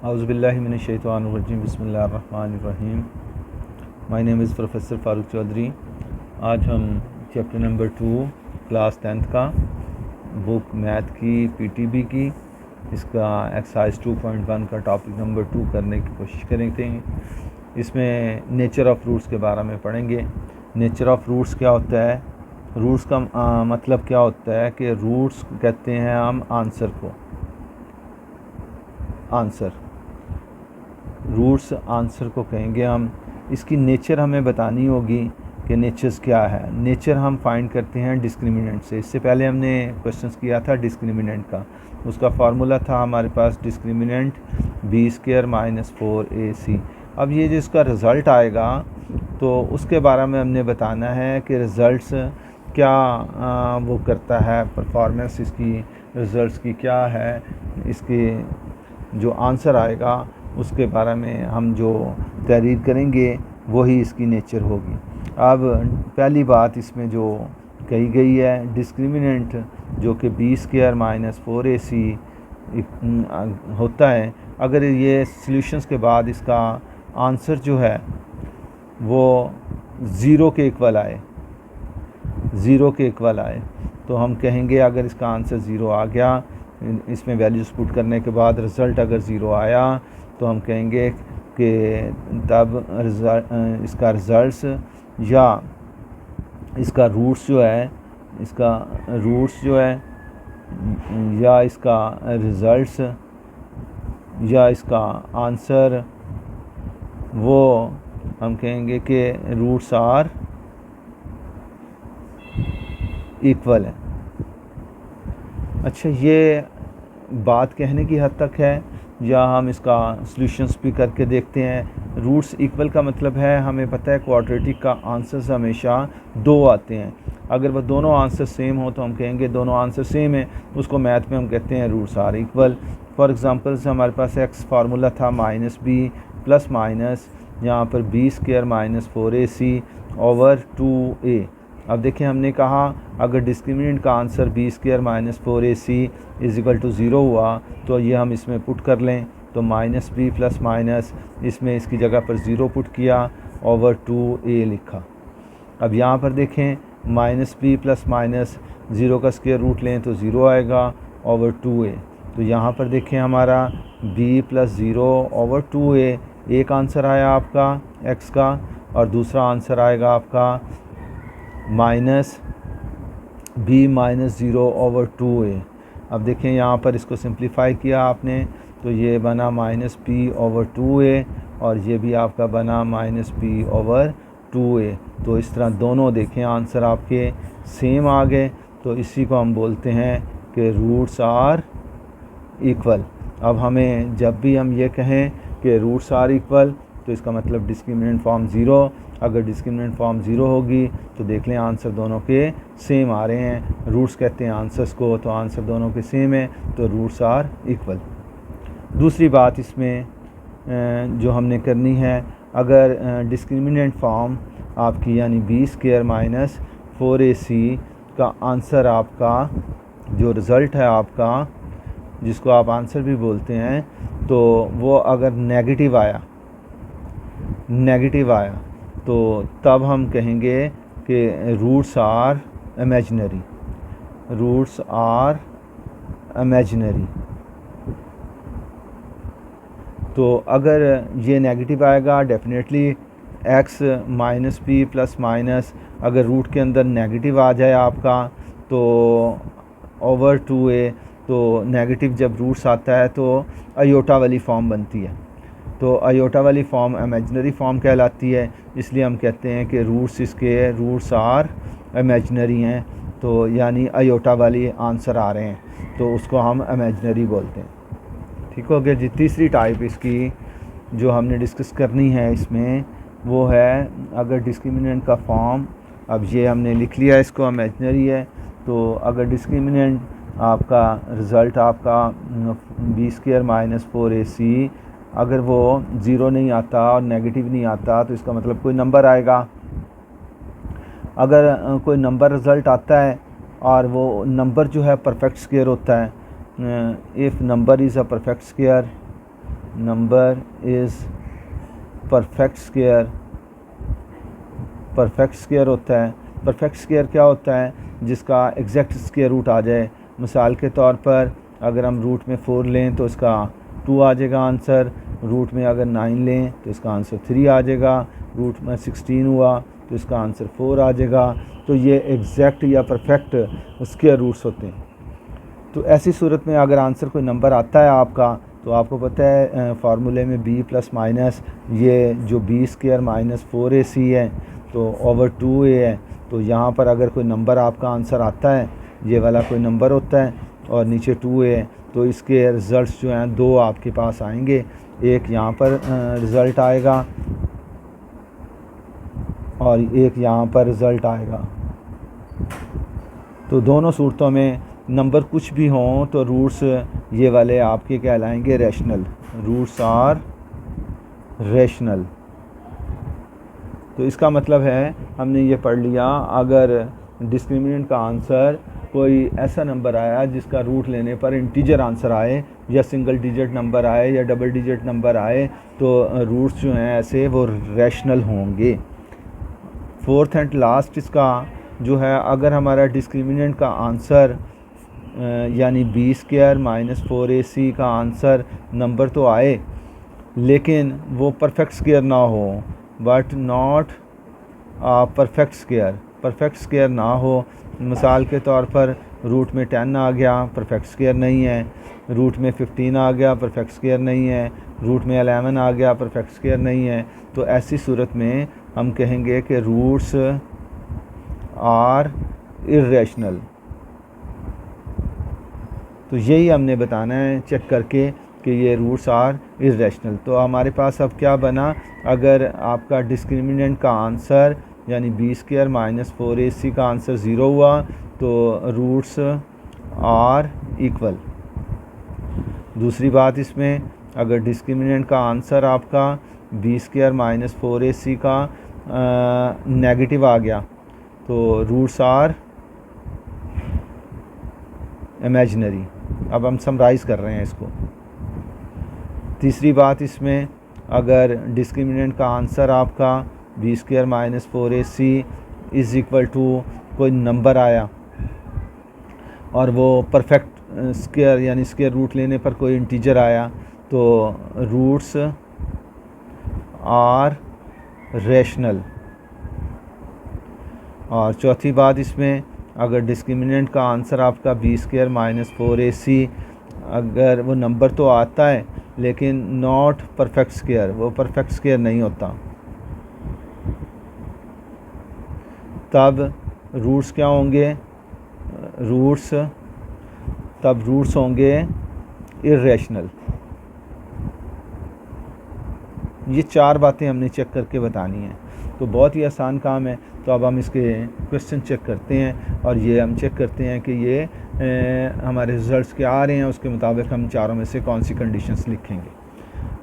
औज़ुबिल्लाहि मिनश्शैतानिर्रजीम बिस्मिल्लाहिर्रहमानिर्रहीम। My name is professor Farooq Chaudhary. आज हम चैप्टर नंबर 2 क्लास 10th का बुक मैथ की पीटीबी की इसका एक्सरसाइज 2.1 का टॉपिक नंबर 2 करने की कोशिश करेंगे। इसमें नेचर ऑफ़ रूट्स के बारे में पढ़ेंगे। नेचर ऑफ़ रूट्स क्या होता है, रूट्स का मतलब क्या होता है कि रूट्स कहते हैं हम आंसर को, आंसर रूट्स आंसर को कहेंगे हम। इसकी नेचर हमें बतानी होगी कि नेचर्स क्या है। नेचर हम फाइंड करते हैं डिस्क्रिमिनेंट से। इससे पहले हमने क्वेश्चंस किया था डिस्क्रिमिनेंट का, उसका फार्मूला था हमारे पास डिस्क्रिमिनेंट b² - 4ac। अब ये जिसका रिज़ल्ट आएगा तो उसके बारे में हमने बताना है कि रिज़ल्ट्स क्या वो करता है, परफॉर्मेंस इसकी रिज़ल्ट्स की क्या है, इसके जो आंसर आएगा उसके बारे में हम जो तहरीर करेंगे वही इसकी नेचर होगी। अब पहली बात इसमें जो कही गई है, डिस्क्रिमिनेंट जो कि b² - 4ac होता है, अगर ये सॉल्यूशंस के बाद इसका आंसर जो है वो ज़ीरो के इक्वल आए, ज़ीरो के इक्वल आए, तो हम कहेंगे अगर इसका आंसर ज़ीरो आ गया, इसमें वैल्यूज़ पुट करने के बाद रिज़ल्ट अगर ज़ीरो आया तो हम कहेंगे कि तब इसका रिज़ल्ट्स या इसका रूट्स जो है, इसका रूट्स जो है या इसका रिज़ल्ट्स या इसका आंसर, वो हम कहेंगे कि रूट्स आर इक्वल है। अच्छा, ये बात कहने की हद तक है या हम इसका सॉल्यूशंस भी करके देखते हैं। रूट्स इक्वल का मतलब है, हमें पता है क्वाड्रेटिक का आंसर्स हमेशा दो आते हैं। अगर वह दोनों आंसर सेम हो तो हम कहेंगे दोनों आंसर सेम है, उसको मैथ में हम कहते हैं roots are equal. For examples हमारे पास एक्स फार्मूला था -b प्लस माइनस यहाँ पर b² - 4ac ओवर 2a। अब देखें, हमने कहा अगर डिस्क्रिमिनेंट का आंसर b² - 4ac = 0 हुआ तो ये हम इसमें पुट कर लें, तो -b प्लस माइनस इसमें इसकी जगह पर 0 पुट किया ओवर 2a लिखा। अब यहाँ पर देखें -b प्लस माइनस 0 का स्क्वायर रूट लें तो 0 आएगा ओवर 2a। तो यहाँ पर देखें हमारा b + 0 ओवर 2a, एक आंसर आया आपका x का और दूसरा आंसर आएगा आपका -b - 0 ओवर 2a। अब देखें यहाँ पर इसको सिंप्लीफाई किया आपने तो ये बना -b ओवर 2a और ये भी आपका बना -b ओवर 2a। तो इस तरह दोनों देखें आंसर आपके सेम आ गए, तो इसी को हम बोलते हैं कि रूट्स आर इक्वल। अब हमें जब भी हम ये कहें कि रूट्स आर इक्वल तो इसका मतलब डिस्क्रिमिनेंट फॉर्म ज़ीरो। अगर डिस्क्रिमिनेंट फॉर्म ज़ीरो होगी तो देख लें आंसर दोनों के सेम आ रहे हैं। रूट्स कहते हैं आंसर्स को, तो आंसर दोनों के सेम है, तो रूट्स आर इक्वल। दूसरी बात इसमें जो हमने करनी है, अगर डिस्क्रिमिनेंट फॉर्म आपकी यानी b² - 4ac का आंसर आपका जो रिज़ल्ट है आपका, जिसको आप आंसर भी बोलते हैं, तो वो अगर नेगेटिव आया तो तब हम कहेंगे कि roots are imaginary, roots are imaginary. तो अगर ये नेगेटिव आएगा, definitely x - b plus minus अगर रूट के अंदर नेगेटिव आ जाए आपका तो ओवर 2a, तो नेगेटिव जब रूट्स आता है तो अयोटा वाली फॉर्म बनती है, तो अयोटा वाली फॉर्म इमेजिनरी फॉर्म कहलाती है। इसलिए हम कहते हैं कि रूट्स इसके रूट्स आर इमेजिनरी हैं, तो यानी अयोटा वाली आंसर आ रहे हैं, तो उसको हम इमेजिनरी बोलते हैं। ठीक हो गया जी। तीसरी टाइप इसकी जो हमने डिस्कस करनी है इसमें वो है, अगर डिस्क्रिमिनेंट का फॉर्म, अब ये हमने लिख लिया इसको इमेजिनरी है, तो अगर डिस्क्रिमिनेंट आपका रिज़ल्ट आपका b² - 4ac अगर वो ज़ीरो नहीं आता और नेगेटिव नहीं आता तो इसका मतलब कोई नंबर आएगा। अगर कोई नंबर रिज़ल्ट आता है और वो नंबर जो है परफेक्ट स्क्वायर होता है, if number is a perfect square number is perfect square. Perfect square होता है, परफेक्ट स्क्वायर क्या होता है, जिसका एग्जैक्ट स्क्वायर रूट आ जाए। मिसाल के तौर पर अगर हम रूट में 4 लें तो इसका 2 आ जाएगा आंसर, रूट में अगर 9 लें तो इसका आंसर 3 आ जाएगा, रूट में 16 हुआ तो इसका आंसर 4 आ जाएगा। तो ये एग्जैक्ट या परफेक्ट स्क्वायर रूट्स होते हैं। तो ऐसी सूरत में अगर आंसर कोई नंबर आता है आपका, तो आपको पता है फार्मूले में b प्लस माइनस ये जो b स्क्वायर माइनस 4ac है तो ओवर 2a है। तो यहाँ पर अगर कोई नंबर आपका आंसर आता है, ये वाला कोई नंबर होता है और नीचे 2a है, तो इसके रिज़ल्ट्स जो हैं 2 आपके पास आएंगे। एक यहाँ पर रिज़ल्ट आएगा और एक यहाँ पर रिज़ल्ट आएगा। तो दोनों सूरतों में नंबर कुछ भी हों तो रूट्स ये वाले आपके कहलाएंगे रैशनल। Roots are rational. तो इसका मतलब है हमने ये पढ़ लिया, अगर डिस्क्रिमिनेंट का आंसर कोई ऐसा नंबर आया जिसका रूट लेने पर इंटीजर आंसर आए, या सिंगल डिजिट नंबर आए या डबल डिजिट नंबर आए, तो रूट्स जो हैं ऐसे वो रैशनल होंगे। फोर्थ एंड लास्ट इसका जो है, अगर हमारा डिस्क्रिमिनेंट का आंसर यानी b स्क्वायर माइनस 4ac का आंसर नंबर तो आए लेकिन वो परफेक्ट स्क्वायर ना हो, but not perfect square, perfect square ना हो। मिसाल के तौर पर रूट में 10 आ गया, परफेक्ट स्क्वायर नहीं है, रूट में 15 आ गया, परफेक्ट स्क्वायर नहीं है, रूट में 11 आ गया, परफेक्ट स्क्वायर नहीं है। तो ऐसी सूरत में हम कहेंगे कि रूट्स आर इर्रेशनल। तो यही हमने बताना है चेक करके कि ये रूट्स आर इर्रेशनल। तो हमारे पास अब क्या बना, अगर आपका डिस्क्रिमिनेंट का आंसर यानी b स्क्वायर माइनस 4ac का आंसर 0 हुआ तो रूट्स आर इक्वल। दूसरी बात इसमें, अगर डिस्क्रिमिनेंट का आंसर आपका b स्क्वायर माइनस 4ac का नेगेटिव आ गया तो रूट्स आर इमेजिनरी। अब हम समराइज़ कर रहे हैं इसको। तीसरी बात इसमें, अगर डिस्क्रिमिनेंट का आंसर आपका b square minus 4ac is equal to कोई नंबर आया और वो परफेक्ट स्क्वायर यानी स्क्वायर रूट लेने पर कोई इंटीजर आया, तो रूट्स आर रैशनल। और चौथी बात इसमें, अगर डिस्क्रिमिनेंट का आंसर आपका b स्क्वायर माइनस 4ac अगर वो नंबर तो आता है लेकिन नॉट परफेक्ट स्क्वायर, वो परफेक्ट स्क्वायर नहीं होता, तब रूट्स क्या होंगे, तब रूट्स होंगे इर्रेशनल। ये 4 बातें हमने चेक करके बतानी हैं। तो बहुत ही आसान काम है। तो अब हम इसके क्वेश्चन चेक करते हैं और ये हम चेक करते हैं कि ये हमारे रिज़ल्ट्स क्या आ रहे हैं, उसके मुताबिक हम चारों में से कौन सी कंडीशंस लिखेंगे।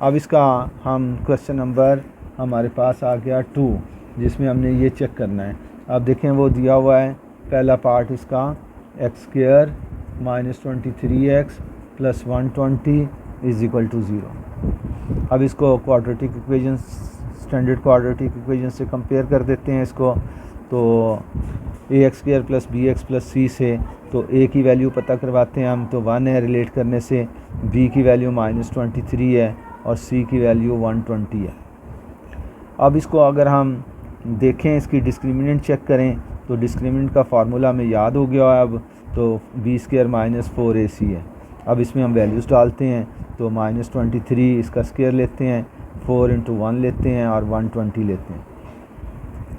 अब इसका हम क्वेश्चन नंबर हमारे पास आ गया 2, जिसमें हमने ये चेक करना है। अब देखें वो दिया हुआ है, पहला पार्ट इसका x square minus 23x plus 120 is equal to 0। अब इसको quadratic equation, standard quadratic equation से कंपेयर कर देते हैं इसको। तो ax square plus bx plus c से तो a की वैल्यू पता करवाते हैं हम, तो 1 है रिलेट करने से, b की वैल्यू माइनस 23 है और c की वैल्यू 120 है। अब इसको अगर हम देखें, इसकी डिस्क्रिमिनेंट चेक करें, तो डिस्क्रिमिनेंट का फार्मूला हमें याद हो गया है अब, तो b स्क्वायर माइनस 4ac है। अब इसमें हम वैल्यूज़ डालते हैं, तो माइनस 23 इसका स्क्वायर लेते हैं, 4 इंटू 1 लेते हैं और 120 लेते हैं।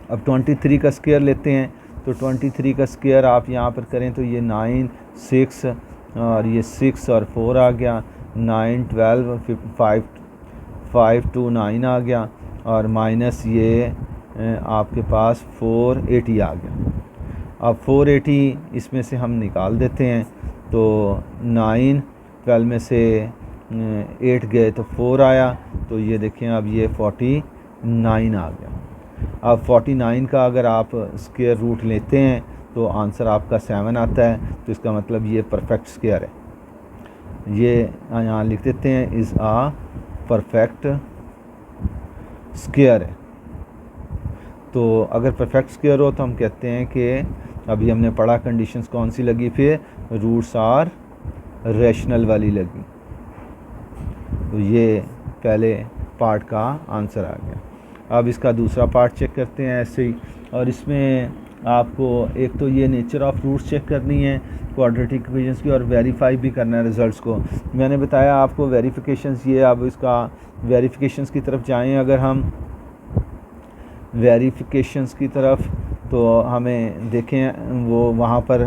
अब 23 का स्क्वायर लेते हैं, तो 23 का स्क्वायर आप यहाँ पर करें तो ये 9, 6 और ये 6 और 4 आ गया, 9, 12, 5 2 9 आ गया और माइनस ये आपके पास 480 आ गया। अब 480 इसमें से हम निकाल देते हैं, तो 9 12 में से 8 गए तो 4 आया, तो ये देखें अब ये 49 आ गया। अब 49 का अगर आप स्क्वायर रूट लेते हैं तो आंसर आपका 7 आता है, तो इसका मतलब ये परफेक्ट स्क्वायर है। ये यहाँ लिख देते हैं, इज़ आ परफेक्ट स्क्वायर है। तो अगर परफेक्ट स्क्वायर हो तो हम कहते हैं कि अभी हमने पढ़ा कंडीशंस कौन सी लगी, फिर रूट्स आर रैशनल वाली लगी। तो ये पहले पार्ट का आंसर आ गया। अब इसका दूसरा पार्ट चेक करते हैं ऐसे ही, और इसमें आपको एक तो ये नेचर ऑफ रूट्स चेक करनी है क्वाड्रेटिक इक्वेशंस की, और वेरीफाई भी करना है रिज़ल्ट्स को। मैंने बताया आपको वेरिफिकेशंस, ये अब इसका वेरिफिकेशंस की तरफ जाएं अगर हम वेरिफिकेशंस की तरफ, तो हमें देखें वो वहाँ पर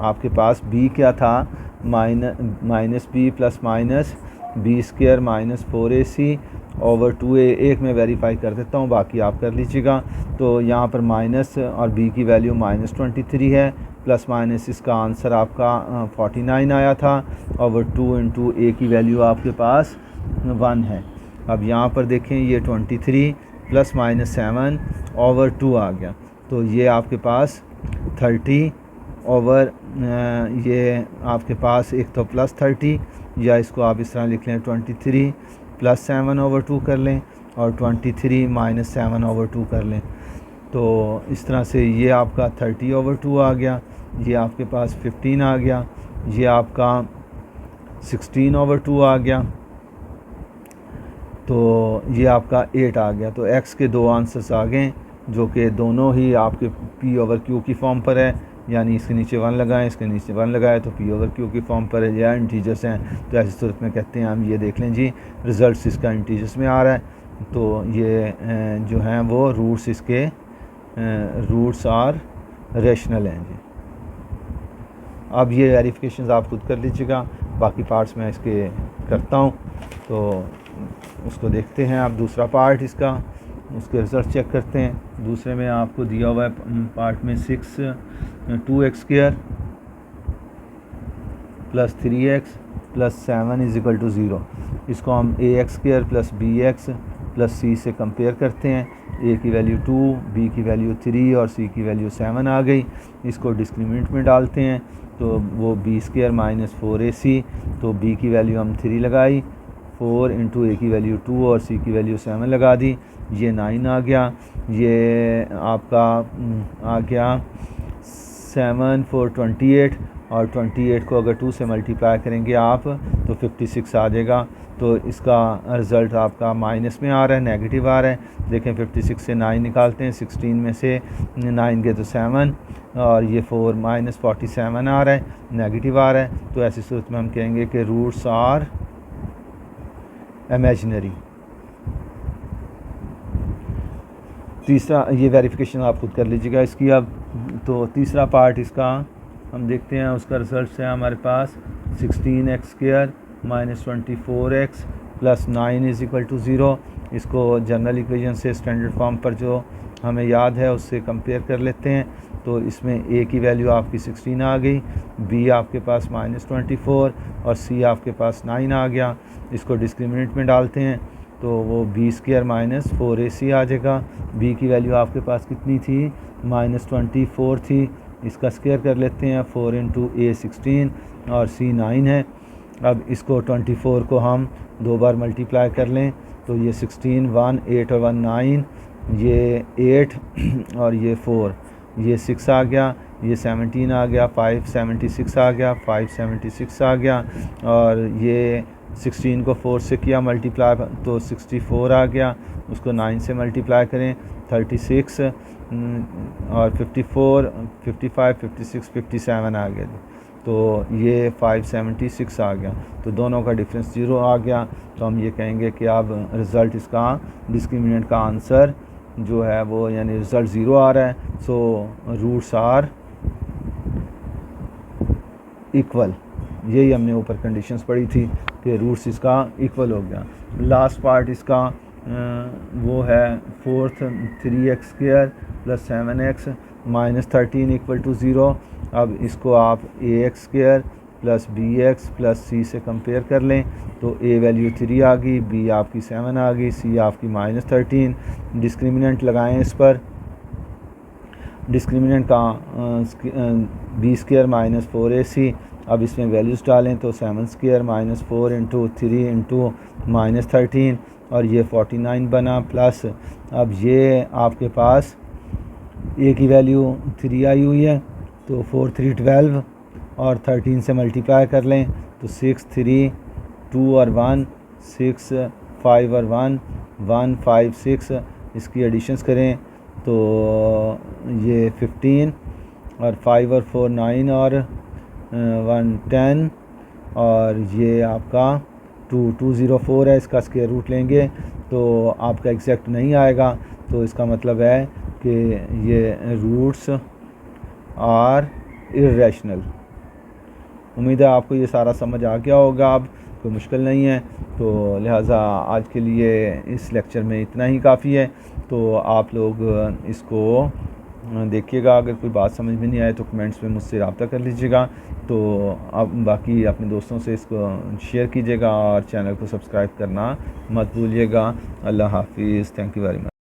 आपके पास b क्या था, minus b plus minus b square minus 4ac over 2a। एक मैं वेरीफाई कर देता हूँ, बाकी आप कर लीजिएगा। तो यहाँ पर माइनस और b की वैल्यू -23 है, प्लस माइनस इसका आंसर आपका 49 आया था, ओवर 2 इंटू a की वैल्यू आपके पास 1 है। अब यहाँ पर देखें ये 23 प्लस माइनस 7 ओवर 2 आ गया, तो ये आपके पास 30 ओवर ये आपके पास एक तो प्लस 30, या इसको आप इस तरह लिख लें 23 प्लस 7 ओवर 2 कर लें, और 23 माइनस 7 ओवर 2 कर लें। तो इस तरह से ये आपका 30 ओवर 2 आ गया, ये आपके पास 15 आ गया, ये आपका 16 ओवर 2 आ गया, तो ये आपका 8 आ गया। तो x के दो आंसर्स आ गए, जो कि दोनों ही आपके p ओवर q की फॉर्म पर है, यानी इसके नीचे 1 लगाएं, इसके नीचे 1 लगाएं, तो p ओवर q की फॉर्म पर है, या इंटीजर्स हैं। तो ऐसी सूरत में कहते हैं हम, ये देख लें जी रिज़ल्ट इसका इंटीजर्स में आ रहा है, तो ये जो हैं वो रूट्स इसके रूट्स आर रैशनल हैं जी। अब ये वेरिफिकेशंस आप खुद कर लीजिएगा, बाकी पार्ट्स मैं इसके करता हूँ। तो उसको देखते हैं। आप दूसरा पार्ट इसका, उसके रिजल्ट चेक करते हैं। दूसरे में आपको दिया हुआ है पार्ट में 2x square plus 3x plus 7 is equal to 0। इसको हम ax square plus bx plus c से कंपेयर करते हैं। a की वैल्यू 2, b की वैल्यू 3 और c की वैल्यू 7 आ गई। इसको डिस्क्रिमिनेंट में डालते हैं, तो वो b स्क्वायर माइनस 4ac, तो b की वैल्यू हम 3 लगाई, 4 इंटू a की वैल्यू 2 और c की वैल्यू 7 लगा दी, ये 9 आ गया। ये आपका आ गया 7 4 28, और 28 को अगर 2 से मल्टीप्लाई करेंगे आप तो 56 आ जाएगा। तो इसका रिज़ल्ट आपका माइनस में आ रहा है, नेगेटिव आ रहा है। देखें 56 से 9 निकालते हैं, 16 में से 9 गए तो 7, और ये 4 माइनस 47 आ रहा है, नेगेटिव आ रहा है। तो ऐसी सूरत में हम कहेंगे कि रूट्स आर इमेजिनरी। तीसरा, ये वेरिफिकेशन आप खुद कर लीजिएगा इसकी। अब तो तीसरा पार्ट इसका हम देखते हैं, उसका रिजल्ट है हमारे पास 16x square minus 24x plus 9 is equal to 0। इसको जनरल इक्वेशन से स्टैंडर्ड फॉर्म पर जो हमें याद है उससे कंपेयर कर लेते हैं। तो इसमें a की वैल्यू आपकी 16 आ गई, b आपके पास -24 और c आपके पास 9 आ गया। इसको डिस्क्रिमिनेंट में डालते हैं, तो वो b स्क्वायर माइनस 4ac आ जाएगा। b की वैल्यू आपके पास कितनी थी, -24 थी। इसका स्क्वायर कर लेते हैं, 4 इंटू a 16 और c 9 है। अब इसको 24 को हम 2 बार मल्टीप्लाई कर लें, तो ये 16 1 8 और 1 9, ये 8 और ये 4, ये 6 आ गया, ये 17 आ गया, 576 आ गया, 576 आ गया, और ये 16 को 4 से किया मल्टीप्लाई तो 64 आ गया। उसको 9 से मल्टीप्लाई करें 36, और 54 55 56 57 आ गया। तो ये 576 आ गया, तो दोनों का डिफरेंस 0 आ गया। तो हम ये कहेंगे कि अब रिज़ल्ट इसका डिस्क्रिमिनेंट का आंसर जो है वो, यानी रिज़ल्ट 0 आ रहा है। So roots are equal. यही हमने ऊपर कंडीशंस पढ़ी थी कि रूट्स इसका इक्वल हो गया। लास्ट पार्ट इसका वो है 4th 3x square plus 7x minus 13 equal to 0। अब इसको आप ax square plus bx plus c से कंपेयर कर लें, तो a वैल्यू 3 आ गई, b आपकी 7 आ गई, c आपकी -13। डिस्क्रिमिनेंट लगाएं इस पर, डिस्क्रिमिनेंट का b स्क्वायर माइनस 4ac अब इसमें वैल्यूज़ डालें तो 7 square minus 4 into 3 into minus 13 और ये 49 बना, प्लस अब ये आपके पास ए की वैल्यू 3 आई हुई है, तो 4 3 12 और 13 से मल्टीप्लाई कर लें तो 6 3 2 और 1 6 5 और 1 1 5 6, इसकी एडिशंस करें तो ये 15 और 5 और 4 9 और 1 10 और ये आपका 204 है, इसका स्क्वायर रूट लेंगे तो आपका एग्जैक्ट नहीं आएगा, तो इसका मतलब है कि ये रूट्स आर इर्रेशनल। उम्मीद है आपको ये सारा समझ आ गया होगा, अब कोई मुश्किल नहीं है, तो लिहाजा आज के लिए इस लेक्चर में इतना ही काफ़ी है। तो आप लोग इसको देखिएगा, अगर कोई बात समझ में नहीं आए तो कमेंट्स में मुझसे रब्ता कर लीजिएगा। तो आप बाकी अपने दोस्तों से इसको शेयर कीजिएगा और चैनल को सब्सक्राइब करना मत भूलिएगा। अल्लाह हाफिज़, थैंक यू वेरी मच।